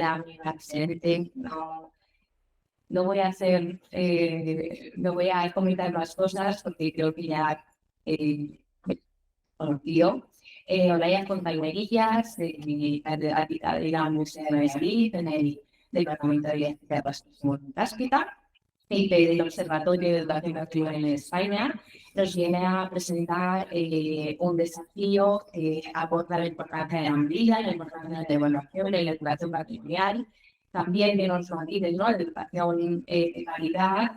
sea muy excelente, no voy a hacer, no voy a comentar más cosas porque creo que ya conocido. Olaya Fontainebrillas, catedrática de la Universidad de Valladolid, en el Departamento de Educación Fantástica, y del Observatorio de Educación Activa en España, nos viene a presentar un desafío que aborda la importancia de la vida, la importancia de la evaluación y la educación patrimonial, también de los matices, ¿no? De educación de calidad.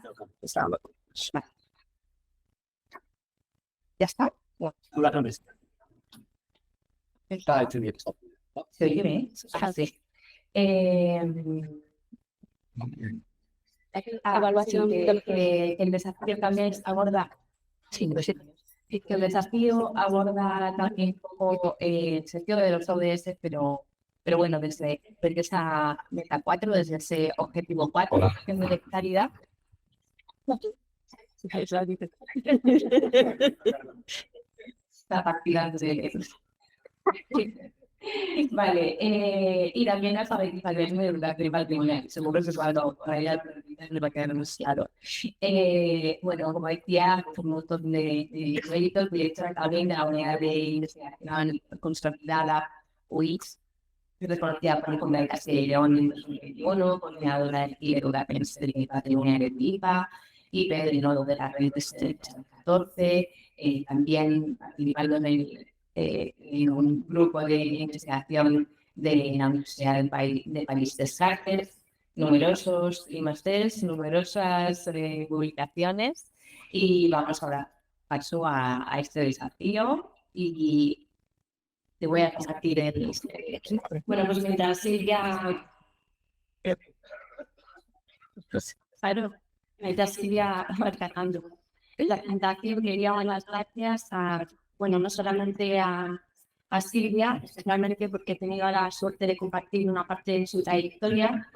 ¿Ya está? ¿Se oye bien? Sí. Evaluación que el desafío también aborda, sí, que el desafío aborda también un poco el sentido de los ODS, pero bueno, desde esa meta 4, desde ese objetivo 4, de calidad. Está partida de... Vale, y también alfabetización de educación patrimonial, seguro que es algo para ella le va a quedar anunciado. Bueno, como decía, un montón de proyectos, directora también de la unidad de investigación consolidada UIS, reconocida por el Fondo de Castilla y León en 2021, coordinadora de educación patrimonial de IPA y pedrinólogo de la red de 2014, también participando en un grupo de investigación de la Universidad de París Descartes, numerosos másteres, numerosas publicaciones, y vamos ahora paso a este desafío y te voy a compartir el... Bueno, pues mientras Silvia... Mientras Silvia va cargando la presentación, quería dar las gracias a, bueno, no solamente a Silvia, especialmente porque he tenido la suerte de compartir una parte de su trayectoria,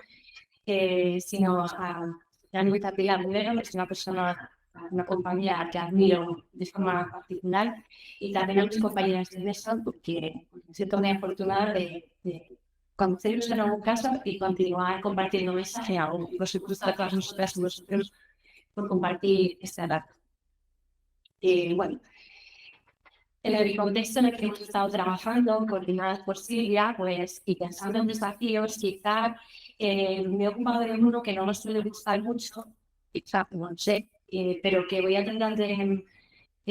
sino a Luisa Pilar Rivero, que es una compañera que admiro de forma particular, y también a mis compañeras de mesa, porque me siento muy afortunada de conoceros en algún caso y continuar compartiendo mensaje a vosotros, a todas nosotras y vosotros, por compartir esta edad. Bueno, en el contexto en el que hemos estado trabajando, coordinadas por Silvia, pues, y pensando en desafíos, quizá me he ocupado de uno que no nos suele gustar mucho, quizá, no sé, pero que voy a tratar de,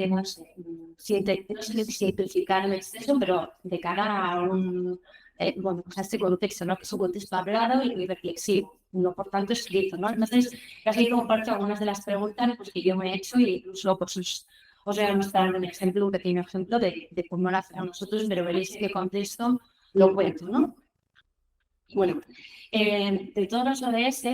no sé, no sé si simplificar el exceso, pero de cara a un, bueno, pues a este contexto, ¿no? Que es un contexto hablado y reflexivo, no por tanto escrito, ¿no? Entonces, casi comparto algunas de las preguntas pues, que yo me he hecho y incluso pues, os voy a mostrar un ejemplo, un pequeño ejemplo de cómo lo hacemos nosotros, pero veréis qué contexto lo cuento, ¿no? Bueno, de todos los ODS,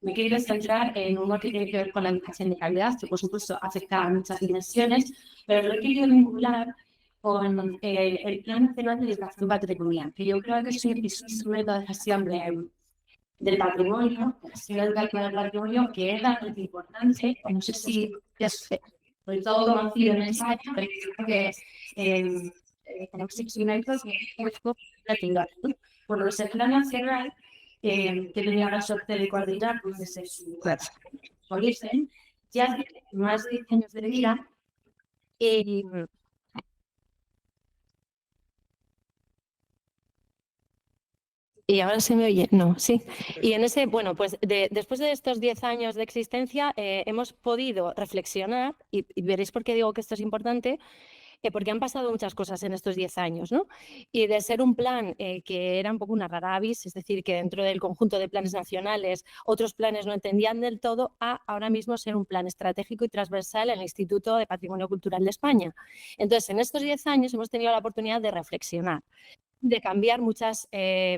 me quiero centrar en uno que tiene que ver con la educación de calidad, que por supuesto afecta a muchas dimensiones, pero lo he querido vincular con el Plan Nacional de Educación Patrimonial, que yo creo que es un instrumento de gestión del patrimonio, de gestión educativa del patrimonio, que es bastante importante. No sé si es sobre todo conocido en el ensayo, pero creo que tenemos instrumentos que es muy por lo que Plan Nacional, que tenía la suerte de coordinar desde su origen, ya hace más de 10 años de vida. Y ahora se me oye, no, sí. Y en ese, bueno, pues después de estos 10 años de existencia hemos podido reflexionar, y veréis por qué digo que esto es importante, porque han pasado muchas cosas en estos 10 años, ¿no? Y de ser un plan que era un poco una rara avis, es decir, que dentro del conjunto de planes nacionales otros planes no entendían del todo, a ahora mismo ser un plan estratégico y transversal en el Instituto de Patrimonio Cultural de España. Entonces, en estos 10 años hemos tenido la oportunidad de reflexionar, de cambiar muchas,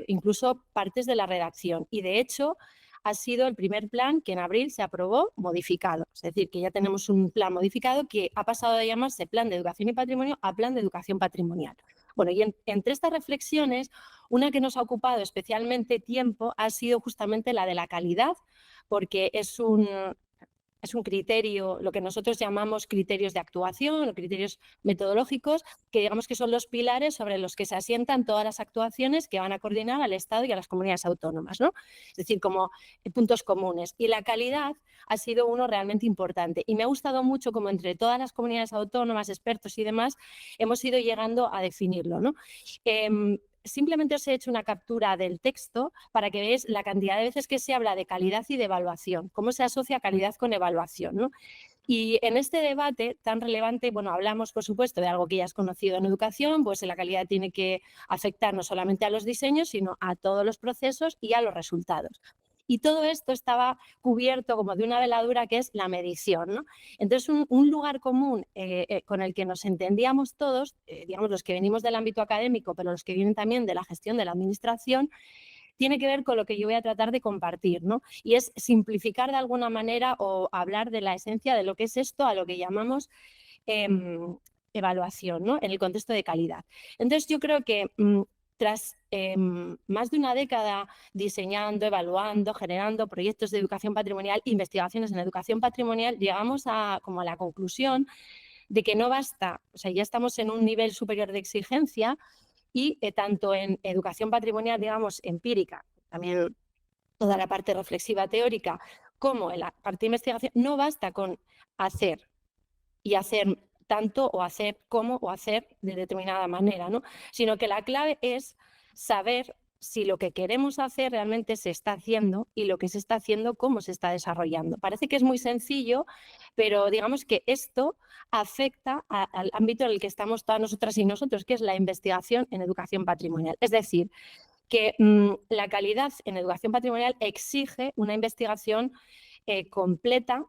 incluso partes de la redacción. Y de hecho, ha sido el primer plan que en abril se aprobó modificado. Es decir, que ya tenemos un plan modificado que ha pasado de llamarse Plan de Educación y Patrimonio a Plan de Educación Patrimonial. Bueno, y entre estas reflexiones, una que nos ha ocupado especialmente tiempo ha sido justamente la de la calidad, porque es un es un criterio, lo que nosotros llamamos criterios de actuación o criterios metodológicos, que digamos que son los pilares sobre los que se asientan todas las actuaciones que van a coordinar al Estado y a las comunidades autónomas, ¿no? Es decir, como puntos comunes. Y la calidad ha sido uno realmente importante. Y me ha gustado mucho como entre todas las comunidades autónomas, expertos y demás, hemos ido llegando a definirlo, ¿no? Simplemente os he hecho una captura del texto para que veáis la cantidad de veces que se habla de calidad y de evaluación, cómo se asocia calidad con evaluación, ¿no? Y en este debate tan relevante, bueno, hablamos, por supuesto, de algo que ya has conocido en educación, pues la calidad tiene que afectar no solamente a los diseños, sino a todos los procesos y a los resultados. Y todo esto estaba cubierto como de una veladura que es la medición, ¿no? Entonces, un lugar común con el que nos entendíamos todos, digamos los que venimos del ámbito académico, pero los que vienen también de la gestión de la administración, tiene que ver con lo que yo voy a tratar de compartir, ¿no? Y es simplificar de alguna manera o hablar de la esencia de lo que es esto a lo que llamamos evaluación, ¿no? En el contexto de calidad. Entonces, yo creo que tras más de una década diseñando, evaluando, generando proyectos de educación patrimonial, investigaciones en educación patrimonial, llegamos como a la conclusión de que no basta, o sea, ya estamos en un nivel superior de exigencia y tanto en educación patrimonial, digamos, empírica, también toda la parte reflexiva teórica, como en la parte de investigación, no basta con hacer y hacer tanto o hacer como o hacer de determinada manera, ¿no? Sino que la clave es saber si lo que queremos hacer realmente se está haciendo y lo que se está haciendo, cómo se está desarrollando. Parece que es muy sencillo, pero digamos que esto afecta al ámbito en el que estamos todas nosotras y nosotros, que es la investigación en educación patrimonial. Es decir, que la calidad en educación patrimonial exige una investigación completa,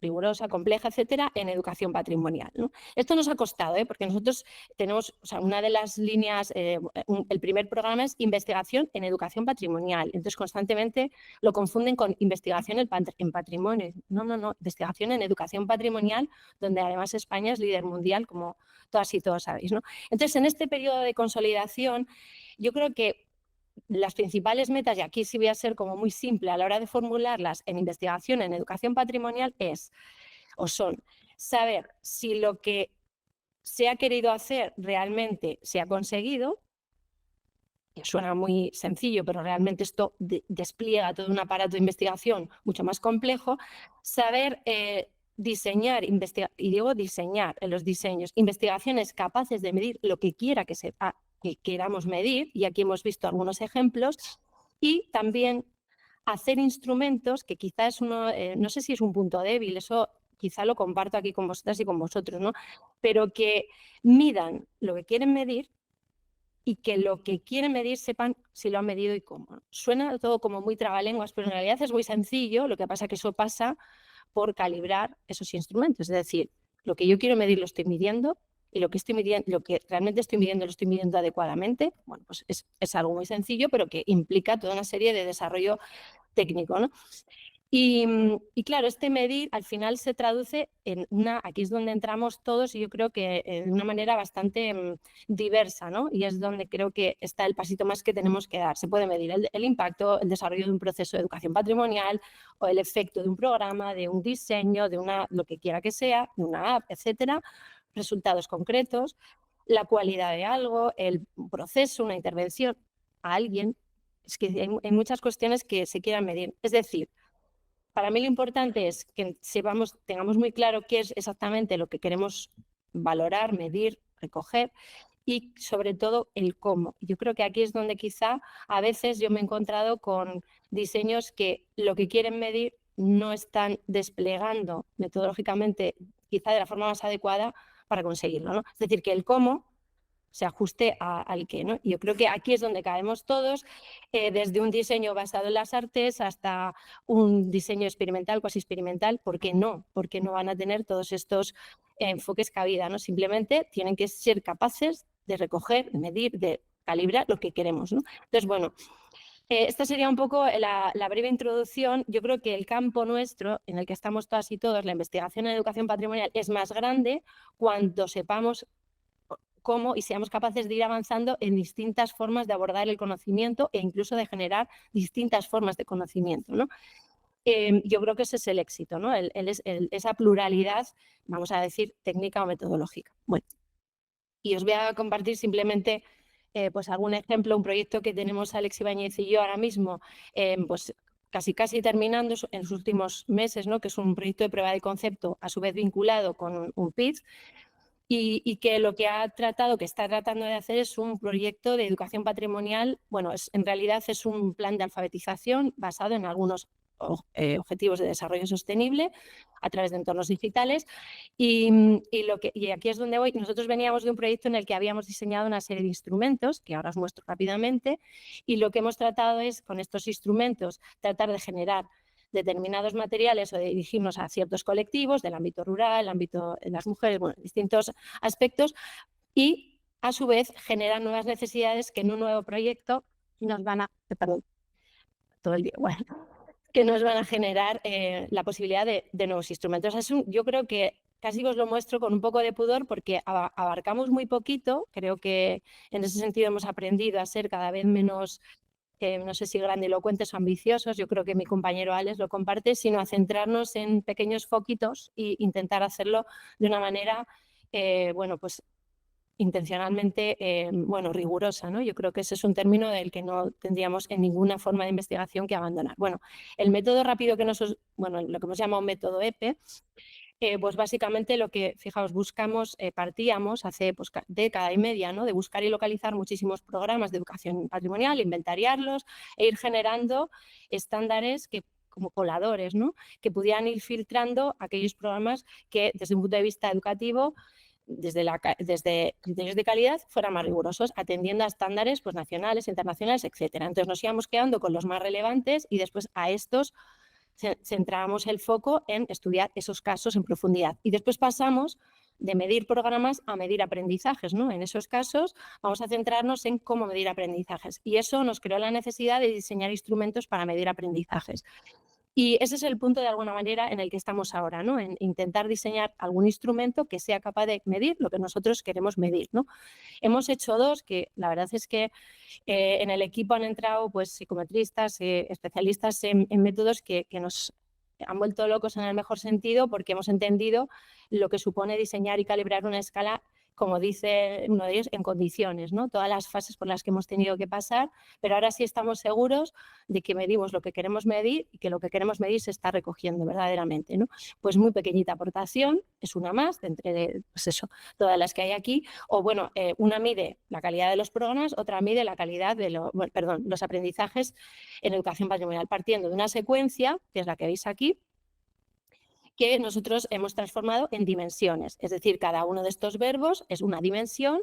rigurosa, compleja, etcétera, en educación patrimonial, ¿no? Esto nos ha costado, porque nosotros tenemos, o sea, una de las líneas, el primer programa es investigación en educación patrimonial, entonces constantemente lo confunden con investigación en patrimonio. No, investigación en educación patrimonial, donde además España es líder mundial, como todas y todos sabéis, ¿no? Entonces, en este periodo de consolidación, yo creo que las principales metas, y aquí sí voy a ser como muy simple a la hora de formularlas en investigación en educación patrimonial, son saber si lo que se ha querido hacer realmente se ha conseguido, que suena muy sencillo, pero realmente esto despliega todo un aparato de investigación mucho más complejo, saber diseñar, y digo diseñar en los diseños, investigaciones capaces de medir lo que quiera que queramos medir, y aquí hemos visto algunos ejemplos, y también hacer instrumentos que quizás no sé si es un punto débil, eso quizá lo comparto aquí con vosotras y con vosotros, ¿no? Pero que midan lo que quieren medir y que lo que quieren medir sepan si lo han medido y cómo. Suena todo como muy trabalenguas, pero en realidad es muy sencillo, lo que pasa es que eso pasa por calibrar esos instrumentos, es decir, lo que yo quiero medir lo estoy midiendo y lo que realmente estoy midiendo lo estoy midiendo adecuadamente. Bueno, pues es algo muy sencillo, pero que implica toda una serie de desarrollo técnico, ¿no? Y claro, este medir al final se traduce en aquí es donde entramos todos y yo creo que de una manera bastante diversa, ¿no? Y es donde creo que está el pasito más que tenemos que dar. Se puede medir el impacto, el desarrollo de un proceso de educación patrimonial o el efecto de un programa, de un diseño, lo que quiera que sea, de una app, etcétera, resultados concretos, la cualidad de algo, el proceso, una intervención a alguien. Es que hay muchas cuestiones que se quieran medir. Es decir, para mí lo importante es que tengamos muy claro qué es exactamente lo que queremos valorar, medir, recoger y sobre todo el cómo. Yo creo que aquí es donde quizá a veces yo me he encontrado con diseños que lo que quieren medir no están desplegando metodológicamente quizá de la forma más adecuada para conseguirlo, ¿no? Es decir, que el cómo se ajuste al qué, ¿no? Y yo creo que aquí es donde caemos todos, desde un diseño basado en las artes hasta un diseño experimental, cuasi experimental. ¿Por qué no? Porque no van a tener todos estos enfoques cabida, ¿no? Simplemente tienen que ser capaces de recoger, de medir, de calibrar lo que queremos, ¿no? Entonces, bueno, esta sería un poco la breve introducción. Yo creo que el campo nuestro, en el que estamos todas y todos, la investigación en educación patrimonial, es más grande cuando sepamos cómo y seamos capaces de ir avanzando en distintas formas de abordar el conocimiento e incluso de generar distintas formas de conocimiento, ¿no? yo creo que ese es el éxito, ¿no? Esa pluralidad, vamos a decir, técnica o metodológica. Bueno, y os voy a compartir simplemente pues algún ejemplo, un proyecto que tenemos Alex Ibáñez y yo ahora mismo, pues casi terminando en los últimos meses, ¿no? Que es un proyecto de prueba de concepto, a su vez vinculado con un pitch, y que lo que está tratando de hacer es un proyecto de educación patrimonial. Bueno, en realidad es un plan de alfabetización basado en algunos objetivos de desarrollo sostenible a través de entornos digitales. Y aquí es donde voy. Nosotros veníamos de un proyecto en el que habíamos diseñado una serie de instrumentos, que ahora os muestro rápidamente, y lo que hemos tratado es, con estos instrumentos, tratar de generar determinados materiales o de dirigirnos a ciertos colectivos del ámbito rural, el ámbito de las mujeres, bueno, distintos aspectos, y a su vez generan nuevas necesidades que en un nuevo proyecto nos van a, todo el día, bueno, que nos van a generar la posibilidad de nuevos instrumentos. Yo creo que casi os lo muestro con un poco de pudor porque abarcamos muy poquito. Creo que en ese sentido hemos aprendido a ser cada vez menos, no sé si grandilocuentes o ambiciosos, yo creo que mi compañero Alex lo comparte, sino a centrarnos en pequeños foquitos e intentar hacerlo de una manera, bueno, pues intencionalmente, bueno, rigurosa, ¿no? Yo creo que ese es un término del que no tendríamos en ninguna forma de investigación que abandonar. Bueno, el método rápido bueno, lo que hemos llamado método EPE, pues básicamente lo que, fijaos, partíamos hace pues, década y media, ¿no? De buscar y localizar muchísimos programas de educación patrimonial, inventariarlos e ir generando estándares como coladores, ¿no? Que pudieran ir filtrando aquellos programas que desde un punto de vista educativo, desde criterios de calidad, fueran más rigurosos, atendiendo a estándares pues, nacionales, internacionales, etcétera. Entonces nos íbamos quedando con los más relevantes y después a estos centrábamos el foco en estudiar esos casos en profundidad. Y después pasamos de medir programas a medir aprendizajes, ¿no? En esos casos vamos a centrarnos en cómo medir aprendizajes. Y eso nos creó la necesidad de diseñar instrumentos para medir aprendizajes. Y ese es el punto, de alguna manera, en el que estamos ahora, ¿no? En intentar diseñar algún instrumento que sea capaz de medir lo que nosotros queremos medir, ¿no? Hemos hecho dos, que la verdad es que en el equipo han entrado pues, psicometristas, especialistas en métodos que nos han vuelto locos en el mejor sentido, porque hemos entendido lo que supone diseñar y calibrar una escala, como dice uno de ellos, en condiciones, ¿no? Todas las fases por las que hemos tenido que pasar, pero ahora sí estamos seguros de que medimos lo que queremos medir y que lo que queremos medir se está recogiendo verdaderamente, ¿no? Pues muy pequeñita aportación, es una más de entre pues eso, todas las que hay aquí, o bueno, una mide la calidad de los programas, otra mide la calidad de los aprendizajes en educación patrimonial, partiendo de una secuencia, que es la que veis aquí, que nosotros hemos transformado en dimensiones. Es decir, cada uno de estos verbos es una dimensión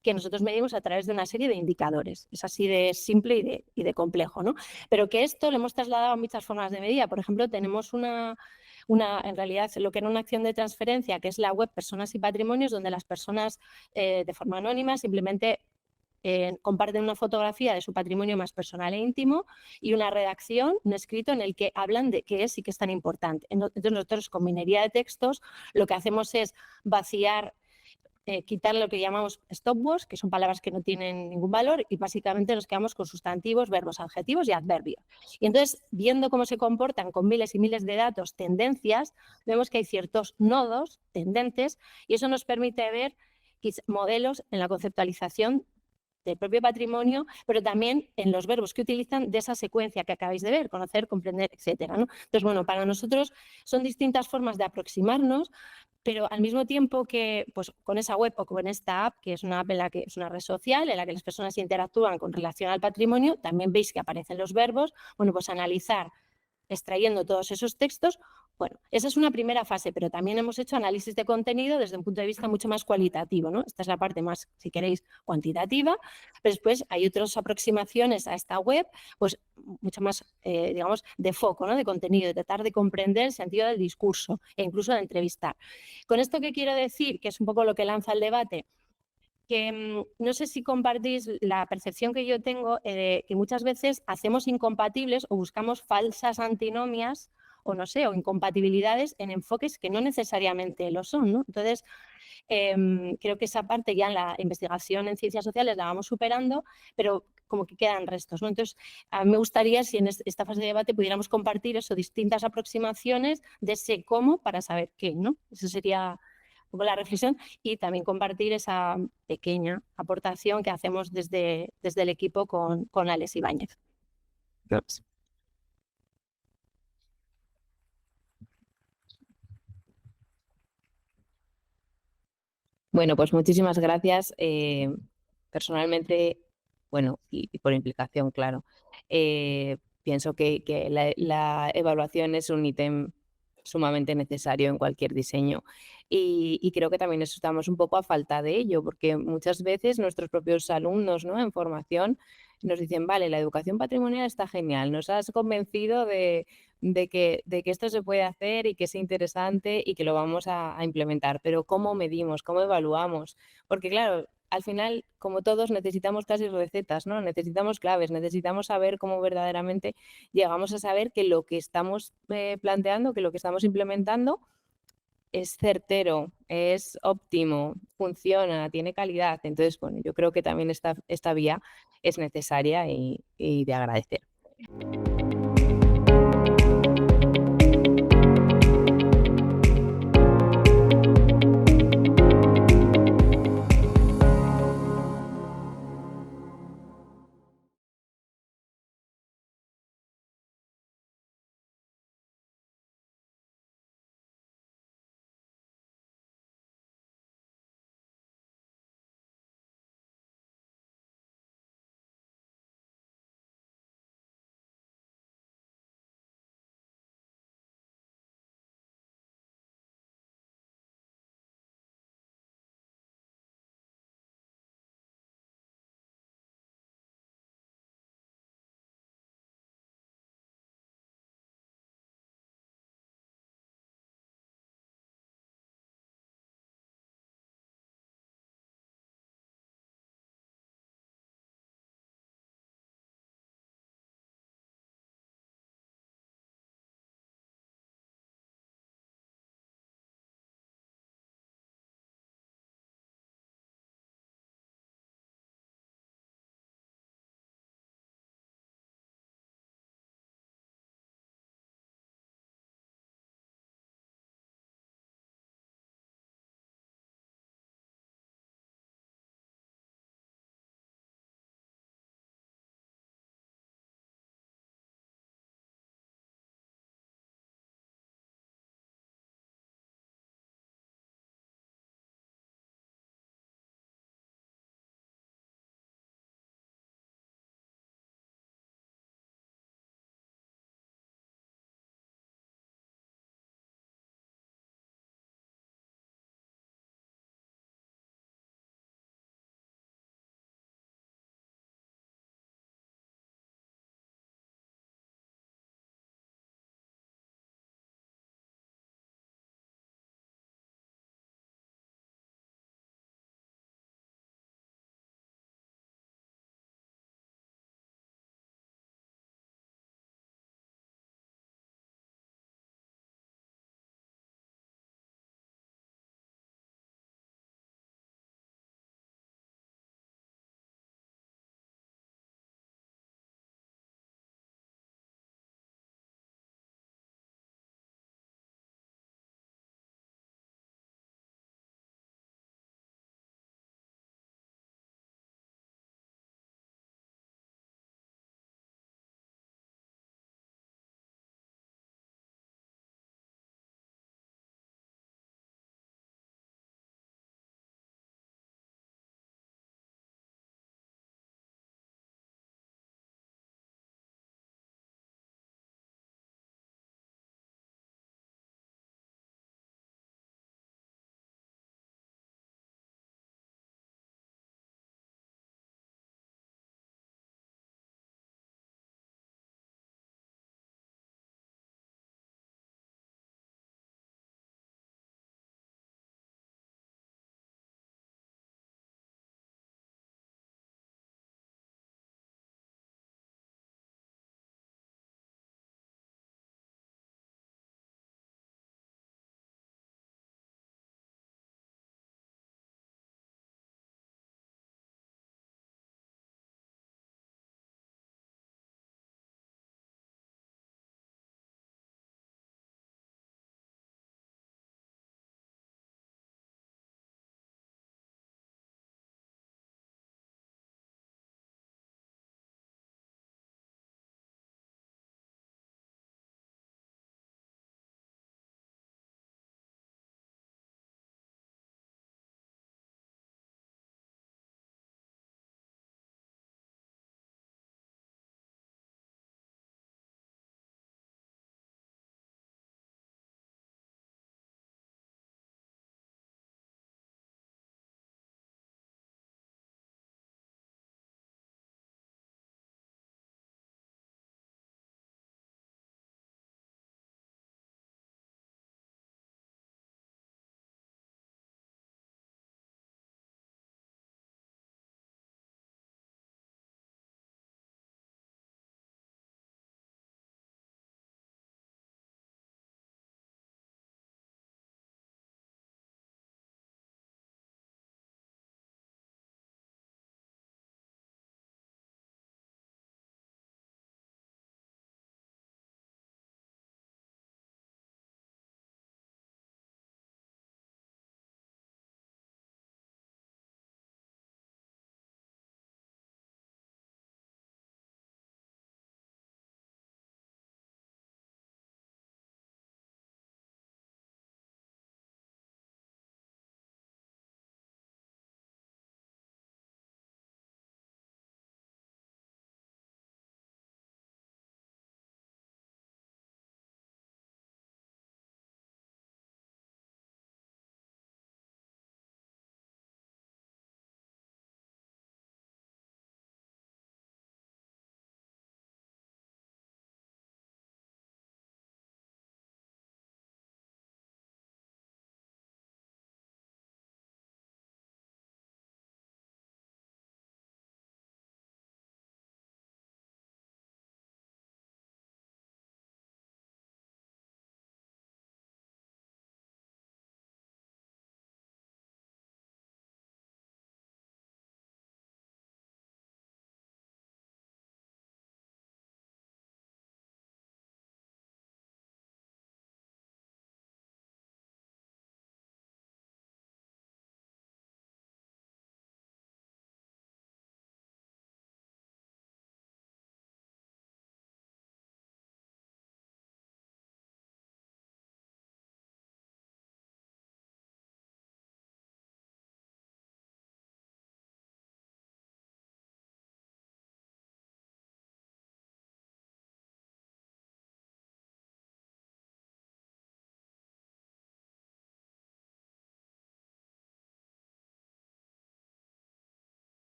que nosotros medimos a través de una serie de indicadores. Es así de simple y de complejo, ¿no? Pero que esto lo hemos trasladado a muchas formas de medida. Por ejemplo, tenemos en realidad, lo que era una acción de transferencia, que es la web Personas y Patrimonios, donde las personas de forma anónima simplemente comparten una fotografía de su patrimonio más personal e íntimo y una redacción, un escrito en el que hablan de qué es y qué es tan importante. Entonces nosotros con minería de textos lo que hacemos es vaciar, quitar lo que llamamos stopwords, que son palabras que no tienen ningún valor, y básicamente nos quedamos con sustantivos, verbos, adjetivos y adverbios. Y entonces, viendo cómo se comportan con miles y miles de datos, tendencias, vemos que hay ciertos nodos tendentes y eso nos permite ver modelos en la conceptualización del propio patrimonio, pero también en los verbos que utilizan de esa secuencia que acabáis de ver, conocer, comprender, etcétera, ¿no? Entonces, bueno, para nosotros son distintas formas de aproximarnos, pero al mismo tiempo que pues, con esa web o con esta app, que es una app en la que es una red social, en la que las personas interactúan con relación al patrimonio, también veis que aparecen los verbos, bueno, pues analizar, extrayendo todos esos textos. Bueno, esa es una primera fase, pero también hemos hecho análisis de contenido desde un punto de vista mucho más cualitativo, ¿no? Esta es la parte más, si queréis, cuantitativa, pero después hay otras aproximaciones a esta web, pues mucho más, digamos, de foco, ¿no? De contenido, de tratar de comprender el sentido del discurso e incluso de entrevistar. Con esto, ¿qué quiero decir? Que es un poco lo que lanza el debate, que no sé si compartís la percepción que yo tengo de que muchas veces hacemos incompatibles o buscamos falsas antinomias o no sé, o incompatibilidades en enfoques que no necesariamente lo son, ¿no? Entonces, creo que esa parte ya en la investigación en ciencias sociales la vamos superando, pero como que quedan restos, ¿no? Entonces, a mí me gustaría si en esta fase de debate pudiéramos compartir eso, distintas aproximaciones de ese cómo para saber qué, ¿no? Eso sería un poco la reflexión y también compartir esa pequeña aportación que hacemos desde el equipo con Alex Ibáñez. Gracias. Bueno, pues muchísimas gracias. Personalmente, bueno, y por implicación, claro, pienso que la evaluación es un ítem sumamente necesario en cualquier diseño y creo que también estamos un poco a falta de ello, porque muchas veces nuestros propios alumnos, ¿no?, en formación nos dicen, vale, la educación patrimonial está genial, nos has convencido de que esto se puede hacer y que es interesante y que lo vamos a implementar, pero ¿cómo medimos? ¿Cómo evaluamos? Porque claro, al final, como todos, necesitamos casi recetas, ¿no? Necesitamos claves, necesitamos saber cómo verdaderamente llegamos a saber que lo que estamos planteando, que lo que estamos implementando es certero, es óptimo, funciona, tiene calidad. Entonces, bueno, yo creo que también esta vía es necesaria y de agradecer.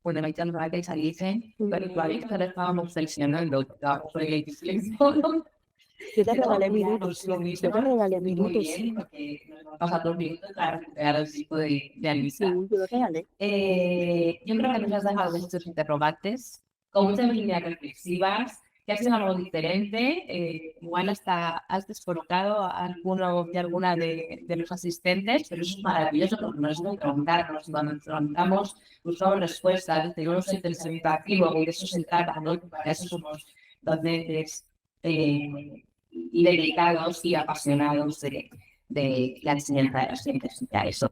cuando hay tanto que se dicen, pero igual que estábamos seleccionando, estábamos reflexionando. Yo te regalé minutos. Yo te regalé minutos. Vamos a 2 minutos para recuperar el tipo de Sí, amistad. yo lo regalé. Yo creo que nos has dejado muchos interrogantes, con muchas líneas reflexivas, que has hecho algo diferente, igual hasta has descolocado a alguno y alguna de los asistentes, pero eso es maravilloso porque nos hemos preguntarnos, cuando nos preguntamos, buscamos respuestas, tenemos el pensamiento activo y de eso se trata, ¿no? Para eso somos docentes dedicados y apasionados de la enseñanza de las ciencias. Eso.